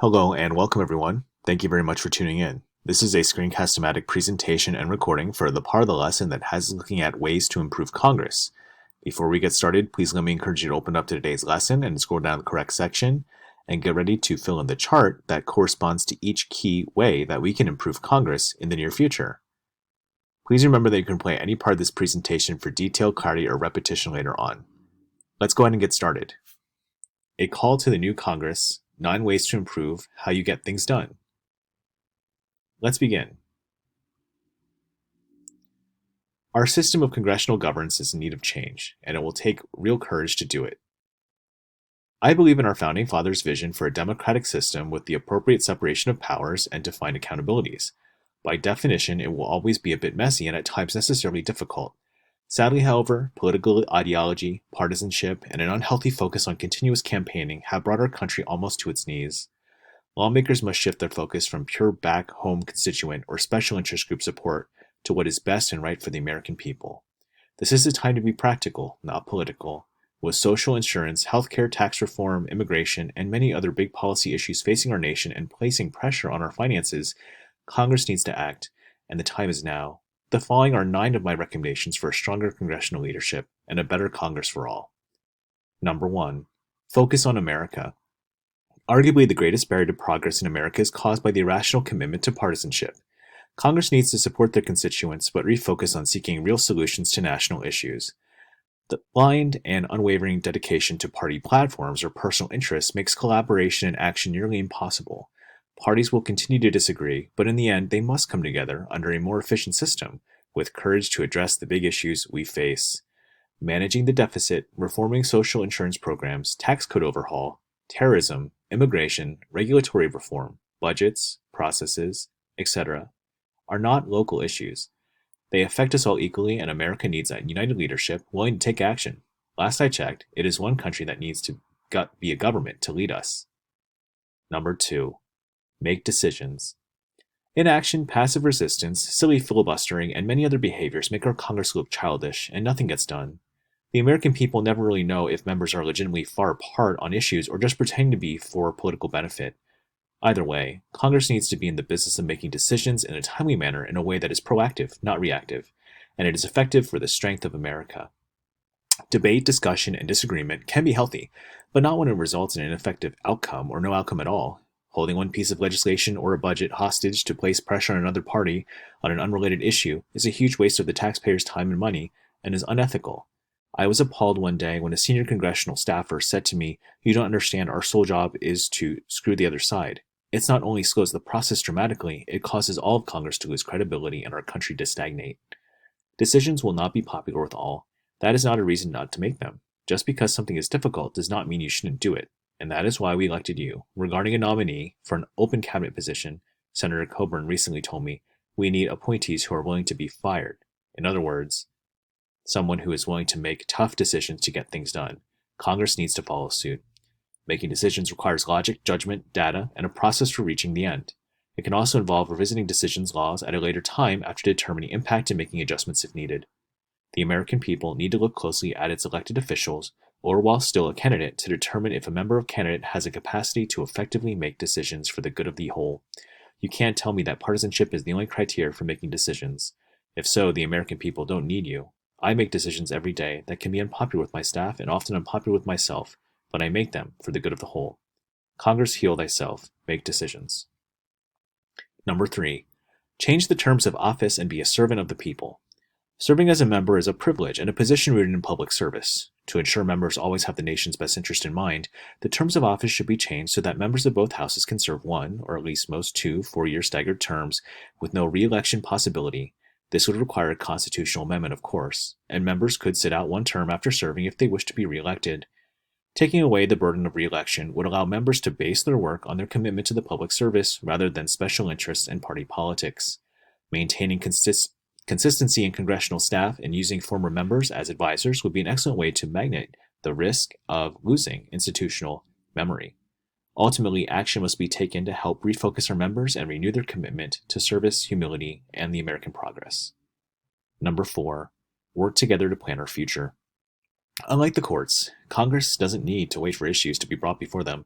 Hello and welcome everyone. Thank you very much for tuning in. This is a screencast-o-matic presentation and recording for the part of the lesson that has looking at ways to improve Congress. Before we get started, please let me encourage you to open up to today's lesson and scroll down the correct section and get ready to fill in the chart that corresponds to each key way that we can improve Congress in the near future. Please remember that you can play any part of this presentation for detailed clarity or repetition later on. Let's go ahead and get started. A call to the new Congress, 9 ways to improve how you get things done. Let's begin. Our system of congressional governance is in need of change, and it will take real courage to do it. I believe in our Founding Fathers' vision for a democratic system with the appropriate separation of powers and defined accountabilities. By definition, it will always be a bit messy and at times necessarily difficult. Sadly, however, political ideology, partisanship, and an unhealthy focus on continuous campaigning have brought our country almost to its knees. Lawmakers must shift their focus from pure back-home constituent or special interest group support to what is best and right for the American people. This is the time to be practical, not political. With social insurance, healthcare, tax reform, immigration, and many other big policy issues facing our nation and placing pressure on our finances, Congress needs to act, and the time is now. The following are 9 of my recommendations for a stronger congressional leadership and a better Congress for all. Number 1. Focus on America. Arguably the greatest barrier to progress in America is caused by the irrational commitment to partisanship. Congress needs to support their constituents but refocus on seeking real solutions to national issues. The blind and unwavering dedication to party platforms or personal interests makes collaboration and action nearly impossible. Parties will continue to disagree, but in the end, they must come together under a more efficient system with courage to address the big issues we face. Managing the deficit, reforming social insurance programs, tax code overhaul, terrorism, immigration, regulatory reform, budgets, processes, etc., are not local issues. They affect us all equally, and America needs a united leadership willing to take action. Last I checked, it is one country that needs to be a government to lead us. Number 2. Make decisions. Inaction, passive resistance, silly filibustering, and many other behaviors make our Congress look childish, and nothing gets done. The American people never really know if members are legitimately far apart on issues or just pretending to be for political benefit. Either way, Congress needs to be in the business of making decisions in a timely manner in a way that is proactive, not reactive, and it is effective for the strength of America. Debate, discussion, and disagreement can be healthy, but not when it results in an effective outcome or no outcome at all. Holding one piece of legislation or a budget hostage to place pressure on another party on an unrelated issue is a huge waste of the taxpayers' time and money and is unethical. I was appalled one day when a senior congressional staffer said to me, "You don't understand, our sole job is to screw the other side." It's not only slows the process dramatically, it causes all of Congress to lose credibility and our country to stagnate. Decisions will not be popular with all. That is not a reason not to make them. Just because something is difficult does not mean you shouldn't do it. And that is why we elected you. Regarding a nominee for an open cabinet position, Senator Coburn recently told me, we need appointees who are willing to be fired. In other words, someone who is willing to make tough decisions to get things done. Congress needs to follow suit. Making decisions requires logic, judgment, data, and a process for reaching the end. It can also involve revisiting decisions laws at a later time after determining impact and making adjustments if needed. The American people need to look closely at its elected officials, or while still a candidate, to determine if a member of candidate has a capacity to effectively make decisions for the good of the whole. You can't tell me that partisanship is the only criteria for making decisions. If so, the American people don't need you. I make decisions every day that can be unpopular with my staff and often unpopular with myself, but I make them for the good of the whole. Congress, heal thyself. Make decisions. Number 3. Change the terms of office and be a servant of the people. Serving as a member is a privilege and a position rooted in public service. To ensure members always have the nation's best interest in mind, the terms of office should be changed so that members of both houses can serve 1, or at least most 2, 4-year staggered terms with no re-election possibility. This would require a constitutional amendment, of course, and members could sit out 1 term after serving if they wish to be re-elected. Taking away the burden of re-election would allow members to base their work on their commitment to the public service rather than special interests and party politics. Maintaining consistency in congressional staff and using former members as advisors would be an excellent way to mitigate the risk of losing institutional memory. Ultimately, action must be taken to help refocus our members and renew their commitment to service, humility, and the American progress. Number 4. Work together to plan our future. Unlike the courts, Congress doesn't need to wait for issues to be brought before them.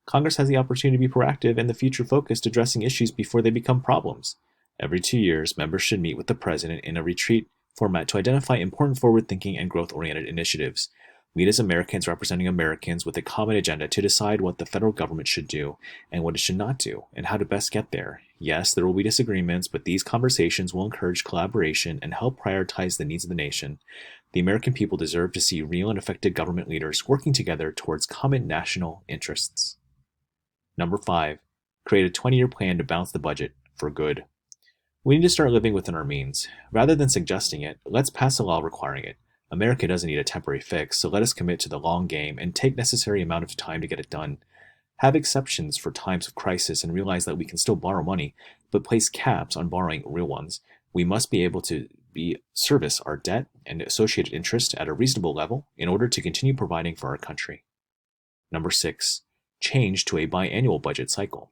Congress has the opportunity to be proactive and the future-focused, addressing issues before they become problems. Every 2 years, members should meet with the President in a retreat format to identify important forward-thinking and growth-oriented initiatives. Meet as Americans representing Americans with a common agenda to decide what the federal government should do and what it should not do, and how to best get there. Yes, there will be disagreements, but these conversations will encourage collaboration and help prioritize the needs of the nation. The American people deserve to see real and effective government leaders working together towards common national interests. Number 5. Create a 20-year plan to balance the budget for good. We need to start living within our means. Rather than suggesting it, let's pass a law requiring it. America doesn't need a temporary fix, so let us commit to the long game and take necessary amount of time to get it done. Have exceptions for times of crisis and realize that we can still borrow money, but place caps on borrowing real ones. We must be able to service our debt and associated interest at a reasonable level in order to continue providing for our country. Number 6. Change to a biannual budget cycle.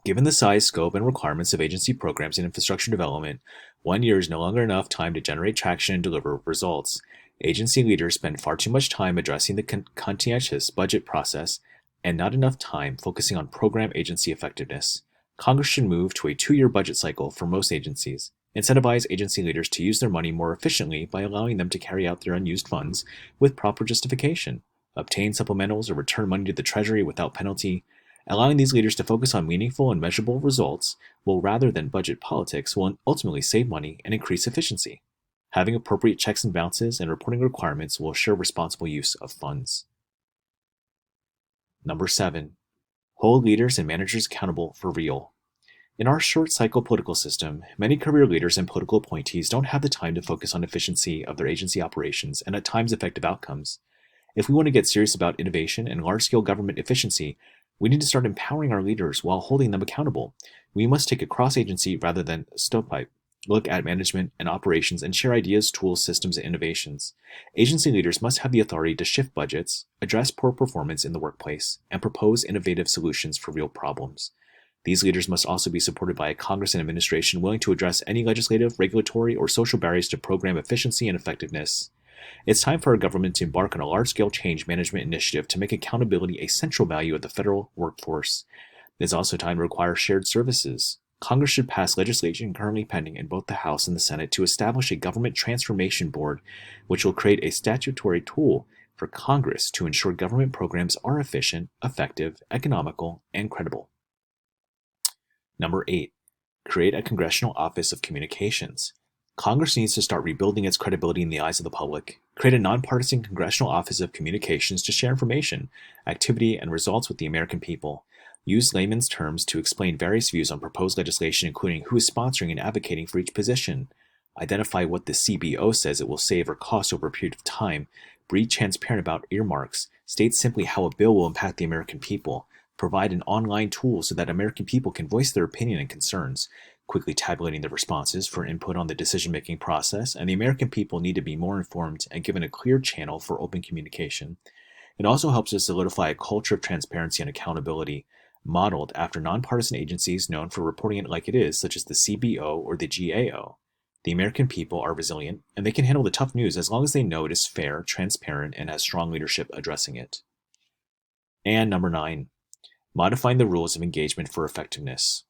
Given the size, scope, and requirements of agency programs and infrastructure development, 1 year is no longer enough time to generate traction and deliver results. Agency leaders spend far too much time addressing the conscientious budget process and not enough time focusing on program agency effectiveness. Congress should move to a 2-year budget cycle for most agencies. Incentivize agency leaders to use their money more efficiently by allowing them to carry out their unused funds with proper justification. Obtain supplementals or return money to the Treasury without penalty. Allowing these leaders to focus on meaningful and measurable results rather than budget politics will ultimately save money and increase efficiency. Having appropriate checks and balances and reporting requirements will assure responsible use of funds. Number 7. Hold leaders and managers accountable for real. In our short-cycle political system, many career leaders and political appointees don't have the time to focus on efficiency of their agency operations and at times effective outcomes. If we want to get serious about innovation and large-scale government efficiency, we need to start empowering our leaders while holding them accountable. We must take a cross-agency rather than stovepipe look at management and operations and share ideas, tools, systems, and innovations. Agency leaders must have the authority to shift budgets, address poor performance in the workplace, and propose innovative solutions for real problems. These leaders must also be supported by a Congress and administration willing to address any legislative, regulatory, or social barriers to program efficiency and effectiveness. It's time for our government to embark on a large-scale change management initiative to make accountability a central value of the federal workforce. It is also time to require shared services. Congress should pass legislation currently pending in both the House and the Senate to establish a government transformation board, which will create a statutory tool for Congress to ensure government programs are efficient, effective, economical, and credible. Number 8. Create a Congressional Office of Communications. Congress needs to start rebuilding its credibility in the eyes of the public. Create a nonpartisan Congressional Office of Communications to share information, activity, and results with the American people. Use layman's terms to explain various views on proposed legislation, including who is sponsoring and advocating for each position. Identify what the CBO says it will save or cost over a period of time. Be transparent about earmarks. State simply how a bill will impact the American people. Provide an online tool so that American people can voice their opinion and concerns, quickly tabulating their responses for input on the decision-making process, and the American people need to be more informed and given a clear channel for open communication. It also helps us solidify a culture of transparency and accountability, modeled after nonpartisan agencies known for reporting it like it is, such as the CBO or the GAO. The American people are resilient, and they can handle the tough news as long as they know it is fair, transparent, and has strong leadership addressing it. And number 9, modifying the rules of engagement for effectiveness.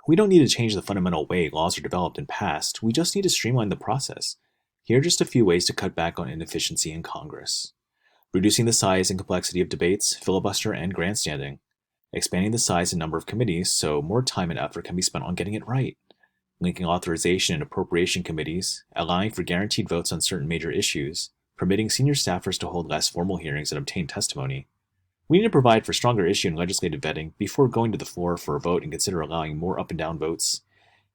We don't need to change the fundamental way laws are developed and passed, we just need to streamline the process. Here are just a few ways to cut back on inefficiency in Congress. Reducing the size and complexity of debates, filibuster, and grandstanding. Expanding the size and number of committees so more time and effort can be spent on getting it right. Linking authorization and appropriation committees, allowing for guaranteed votes on certain major issues, permitting senior staffers to hold less formal hearings and obtain testimony. We need to provide for stronger issue and legislative vetting before going to the floor for a vote and consider allowing more up and down votes.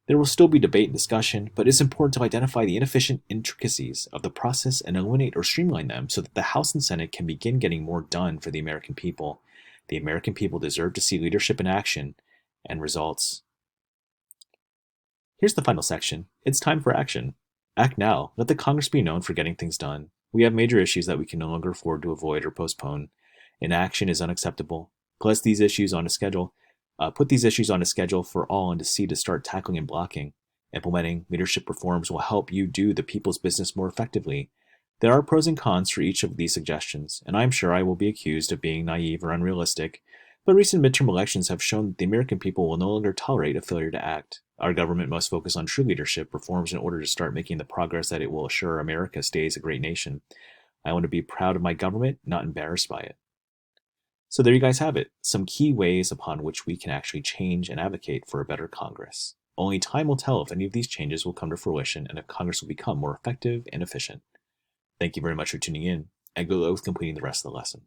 There will still be debate and discussion, but it's important to identify the inefficient intricacies of the process and eliminate or streamline them so that the House and Senate can begin getting more done for the American people. The American people deserve to see leadership in action and results. Here's the final section. It's time for action. Act now. Let the Congress be known for getting things done. We have major issues that we can no longer afford to avoid or postpone. Inaction is unacceptable. Put these issues on a schedule for all and to see to start tackling and blocking. Implementing leadership reforms will help you do the people's business more effectively. There are pros and cons for each of these suggestions, and I'm sure I will be accused of being naive or unrealistic, But recent midterm elections have shown that the American people will no longer tolerate a failure to act. Our government must focus on true leadership reforms in order to start making the progress that it will assure America stays a great nation. I want to be proud of my government, not embarrassed by it. So there you guys have it, some key ways upon which we can actually change and advocate for a better Congress. Only time will tell if any of these changes will come to fruition and if Congress will become more effective and efficient. Thank you very much for tuning in, and good luck with completing the rest of the lesson.